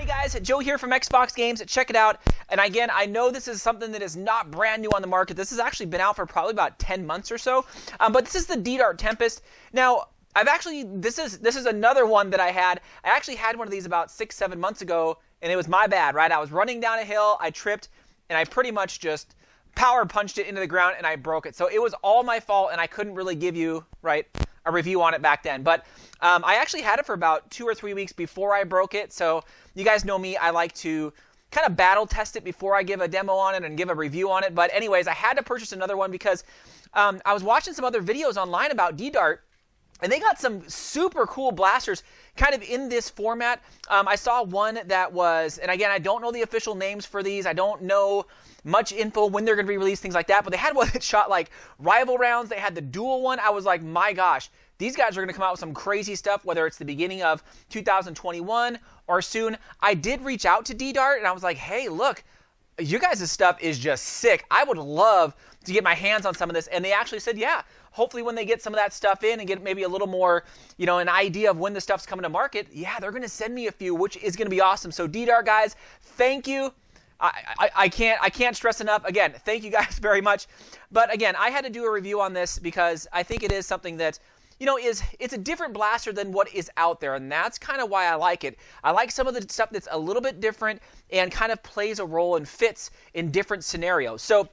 guys, Joe here from Xbox Games. Check it out. And again, I know this is something that is not brand new on the market. This has actually been out for probably about 10 months or so. But this is the D-Dart Tempest. Now, this is another one that I had. I actually had one of these about 6-7 months ago, and it was my bad, right? I was running down a hill, I tripped, and I pretty much just power punched it into the ground, and I broke it. So it was all my fault, and I couldn't really give you, right, a review on it back then. But I actually had it for about 2 or 3 weeks before I broke it. So you guys know me, I like to kind of battle test it before I give a demo on it and give a review on it. But anyways, I had to purchase another one because I was watching some other videos online about D-Dart, and they got some super cool blasters kind of in this format. I saw one that was, and again, I don't know the official names for these. I don't know much info when they're going to be released, things like that. But they had one that shot like rival rounds. They had the dual one. I was like, my gosh, these guys are going to come out with some crazy stuff, whether it's the beginning of 2021 or soon. I did reach out to D-Dart, and I was like, hey, look, you guys' stuff is just sick. I would love to get my hands on some of this. And they actually said, yeah, hopefully when they get some of that stuff in and get maybe a little more, you know, an idea of when the stuff's coming to market, yeah, they're going to send me a few, which is going to be awesome. So D-Dart guys, thank you. I can't stress enough. Again, thank you guys very much. But again, I had to do a review on this because I think it is something that, you know, it's a different blaster than what is out there, and that's kind of why I like it. I like some of the stuff that's a little bit different and kind of plays a role and fits in different scenarios. So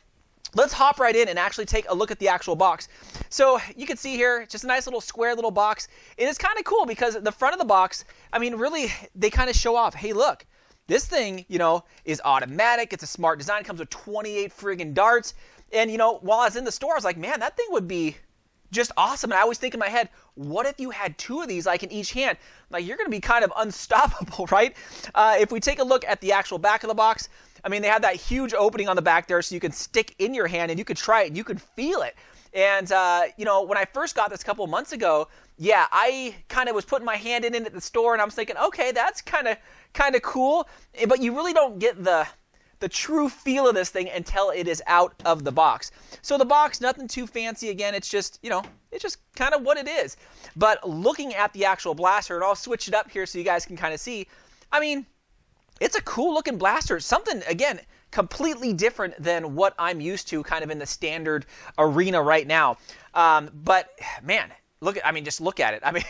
let's hop right in and actually take a look at the actual box. So you can see here, just a nice little square little box. It is kind of cool because the front of the box, I mean, really, they kind of show off, hey, look, this thing, you know, is automatic. It's a smart design. It comes with 28 friggin' darts. And, you know, while I was in the store, I was like, man, that thing would be just awesome. And I always think in my head, what if you had 2 of these like in each hand? Like, you're going to be kind of unstoppable, right? If we take a look at the actual back of the box, I mean, they have that huge opening on the back there so you can stick in your hand and you could try it and you could feel it. And, you know, when I first got this a couple months ago, yeah, I kind of was putting my hand in it at the store and I was thinking, okay, that's kind of cool. But you really don't get the true feel of this thing until it is out of the box. So the box, nothing too fancy. Again, it's just, you know, it's just kind of what it is. But looking at the actual blaster, and I'll switch it up here so you guys can kind of see, I mean, it's a cool looking blaster. Something, again, completely different than what I'm used to kind of in the standard arena right now. But man, just look at it. I mean,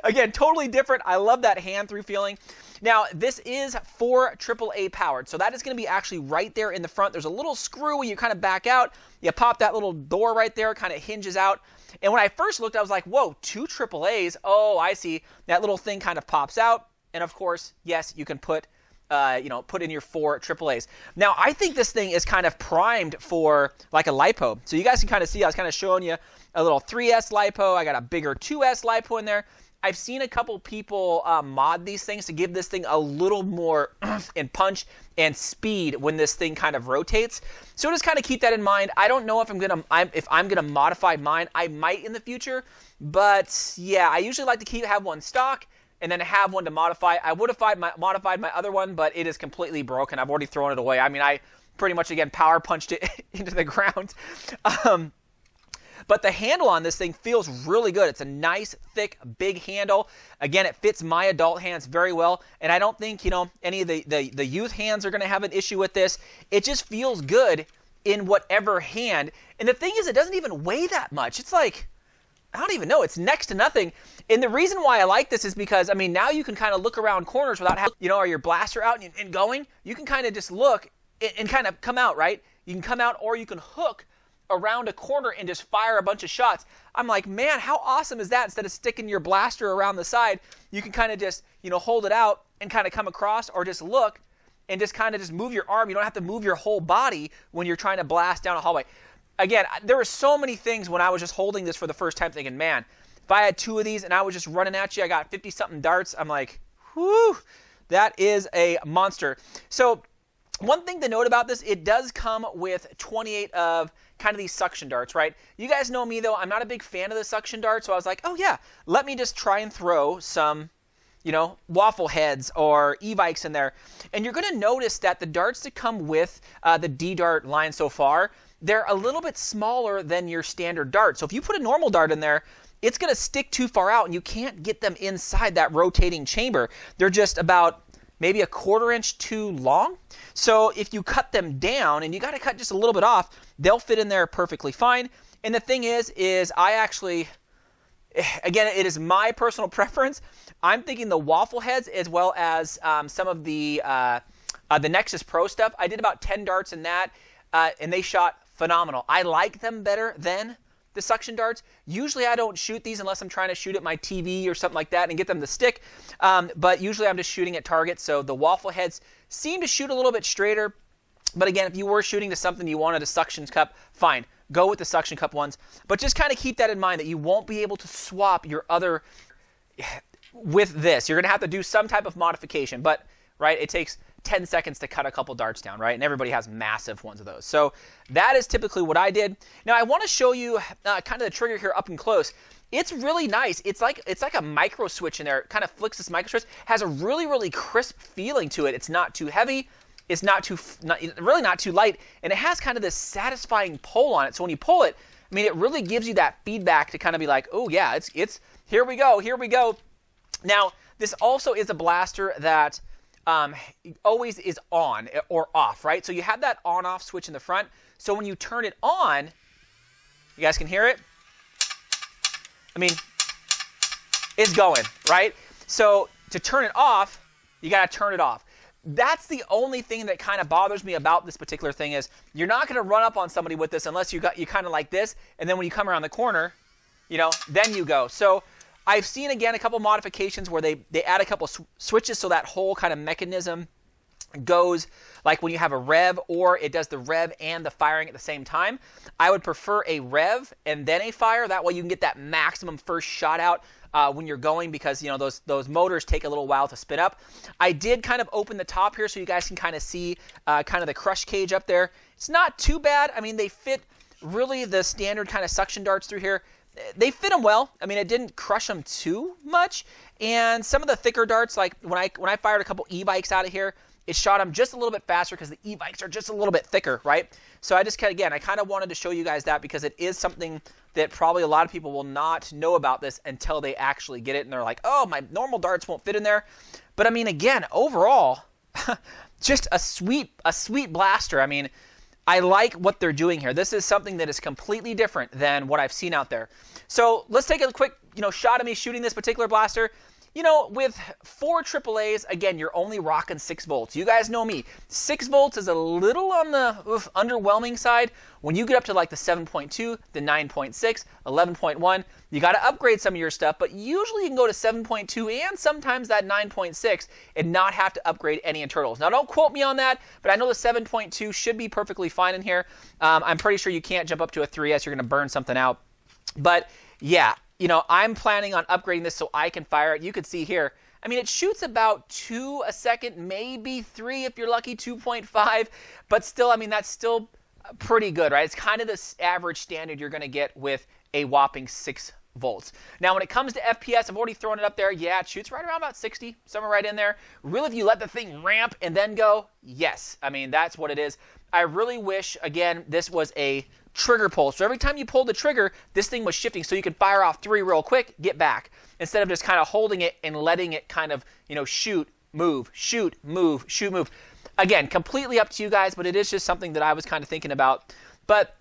again, totally different. I love that hand-through feeling. Now, this is 4 AAA powered, so that is going to be actually right there in the front. There's a little screw where you kind of back out. You pop that little door right there, kind of hinges out. And when I first looked, I was like, whoa, 2 AAAs? Oh, I see. That little thing kind of pops out. And of course, yes, you can put in your 4 AAAs. Now, I think this thing is kind of primed for like a LiPo. So you guys can kind of see, I was kind of showing you a little 3S LiPo. I got a bigger 2S LiPo in there. I've seen a couple people mod these things to give this thing a little more and punch and speed when this thing kind of rotates. So just kind of keep that in mind. I don't know if I'm gonna modify mine. I might in the future, but yeah, I usually like to have one stock and then have one to modify. I would have modified my other one, but it is completely broken. I've already thrown it away. I mean, I pretty much, again, power punched it into the ground. But the handle on this thing feels really good. It's a nice, thick, big handle. Again, it fits my adult hands very well. And I don't think, you know, any of the youth hands are going to have an issue with this. It just feels good in whatever hand. And the thing is, it doesn't even weigh that much. It's like, I don't even know. It's next to nothing. And the reason why I like this is because, I mean, now you can kind of look around corners without having, you know, are your blaster out and going? You can kind of just look and kind of come out, right? You can come out or you can hook around a corner and just fire a bunch of shots. I'm like, man, how awesome is that? Instead of sticking your blaster around the side, you can kind of just, you know, hold it out and kind of come across or just look and just kind of just move your arm. You don't have to move your whole body when you're trying to blast down a hallway. Again, there were so many things when I was just holding this for the first time thinking, man, if I had 2 of these and I was just running at you, I got 50-something darts, I'm like, whew, that is a monster. So one thing to note about this, it does come with 28 of kind of these suction darts, right? You guys know me, though. I'm not a big fan of the suction darts, so I was like, oh, yeah, let me just try and throw some, you know, waffle heads or e-bikes in there. And you're going to notice that the darts that come with the D-Dart line so far, they're a little bit smaller than your standard dart. So if you put a normal dart in there, it's going to stick too far out, and you can't get them inside that rotating chamber. They're just about maybe a 1/4 inch too long. So if you cut them down, and you got to cut just a little bit off, they'll fit in there perfectly fine. And the thing is I actually, again, it is my personal preference. I'm thinking the waffle heads as well as some of the Nexus Pro stuff. I did about 10 darts in that, and they shot phenomenal. I like them better than the suction darts. Usually I don't shoot these unless I'm trying to shoot at my TV or something like that and get them to stick. But usually I'm just shooting at targets. So the waffle heads seem to shoot a little bit straighter. But again, if you were shooting to something you wanted a suction cup, fine. Go with the suction cup ones. But just kind of keep that in mind that you won't be able to swap your other with this. You're going to have to do some type of modification. But, right, it takes 10 seconds to cut a couple darts down, right? And everybody has massive ones of those. So that is typically what I did. Now I want to show you kind of the trigger here up and close. It's really nice. It's like a micro switch in there. It kind of flicks this micro switch. Has a really, really crisp feeling to it. It's not too heavy. It's really not too light. And it has kind of this satisfying pull on it. So when you pull it, I mean, it really gives you that feedback to kind of be like, oh yeah, it's here we go, here we go. Now, this also is a blaster that always is on or off, right? So you have that on-off switch in the front. So when you turn it on, you guys can hear it. I mean, it's going, right? So to turn it off, you got to turn it off. That's the only thing that kind of bothers me about this particular thing is you're not going to run up on somebody with this unless you kind of like this, and then when you come around the corner, you know, then you go. So I've seen, again, a couple modifications where they add a couple switches so that whole kind of mechanism goes like when you have a rev, or it does the rev and the firing at the same time. I would prefer a rev and then a fire. That way you can get that maximum first shot out when you're going, because, you know, those motors take a little while to spin up. I did kind of open the top here so you guys can kind of see kind of the crush cage up there. It's not too bad. I mean, they fit really the standard kind of suction darts through here. They fit them well. I mean, it didn't crush them too much. And some of the thicker darts, like when I fired a couple e-bikes out of here, it shot them just a little bit faster because the e-bikes are just a little bit thicker, right? So I just kind of wanted to show you guys that, because it is something that probably a lot of people will not know about this until they actually get it, and they're like, oh, my normal darts won't fit in there. But I mean, again, overall, just a sweet blaster. I mean, I like what they're doing here. This is something that is completely different than what I've seen out there. So let's take a quick, shot of me shooting this particular blaster. With 4 AAAs, again, you're only rocking 6 volts. You guys know me. 6 volts is a little on the underwhelming side. When you get up to like the 7.2, the 9.6, 11.1, you got to upgrade some of your stuff, but usually you can go to 7.2 and sometimes that 9.6 and not have to upgrade any internals. Now, don't quote me on that, but I know the 7.2 should be perfectly fine in here. I'm pretty sure you can't jump up to a 3S. You're going to burn something out. But yeah, I'm planning on upgrading this so I can fire it. You can see here, I mean, it shoots about 2 a second, maybe 3 if you're lucky, 2.5. But still, I mean, that's still pretty good, right? It's kind of the average standard you're going to get with a whopping 6 volts. Now, when it comes to FPS, I've already thrown it up there. Yeah, it shoots right around about 60, somewhere right in there. Really, if you let the thing ramp and then go, yes. I mean, that's what it is. I really wish, again, this was a trigger pull. So every time you pull the trigger, this thing was shifting so you could fire off 3 real quick, get back, instead of just kind of holding it and letting it kind of, shoot, move, shoot, move, shoot, move. Again, completely up to you guys, but it is just something that I was kind of thinking about. But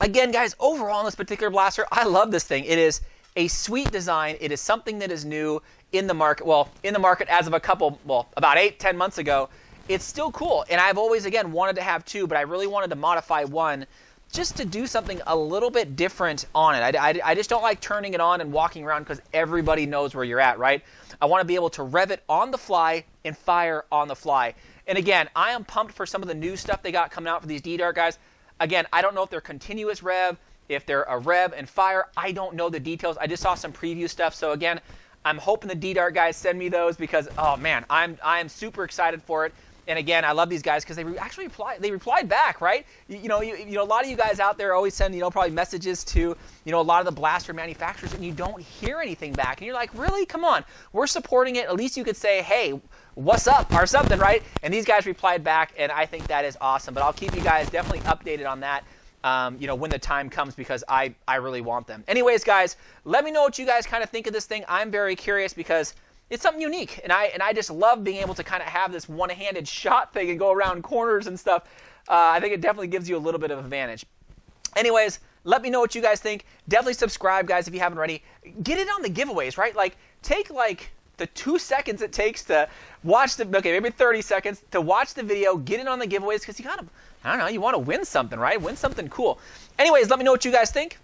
again, guys, overall in this particular blaster, I love this thing. It is a sweet design. It is something that is new in the market. Well, in the market as of about 8-10 months ago. It's still cool. And I've always, again, wanted to have 2, but I really wanted to modify 1 just to do something a little bit different on it. I just don't like turning it on and walking around because everybody knows where you're at, right? I want to be able to rev it on the fly and fire on the fly. And again, I am pumped for some of the new stuff they got coming out for these D-Dart guys. Again, I don't know if they're continuous rev, if they're a rev and fire. I don't know the details. I just saw some preview stuff. So again, I'm hoping the D-Dart guys send me those because, oh man, I'm super excited for it. And again, I love these guys because they replied back, right? A lot of you guys out there always send, probably messages to, a lot of the blaster manufacturers, and you don't hear anything back. And you're like, really? Come on. We're supporting it. At least you could say, hey, what's up or something, right? And these guys replied back, and I think that is awesome. But I'll keep you guys definitely updated on that, when the time comes, because I really want them. Anyways, guys, let me know what you guys kind of think of this thing. I'm very curious because it's something unique, and I just love being able to kind of have this one-handed shot thing and go around corners and stuff. I think it definitely gives you a little bit of advantage. Anyways, let me know what you guys think. Definitely subscribe, guys, if you haven't already. Get in on the giveaways, right? Like, take like the 2 seconds it takes to watch the, okay, maybe 30 seconds to watch the video, get in on the giveaways, because you gotta, I don't know, you want to win something, right? Win something cool. Anyways, let me know what you guys think.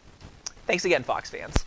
Thanks again, Fox fans.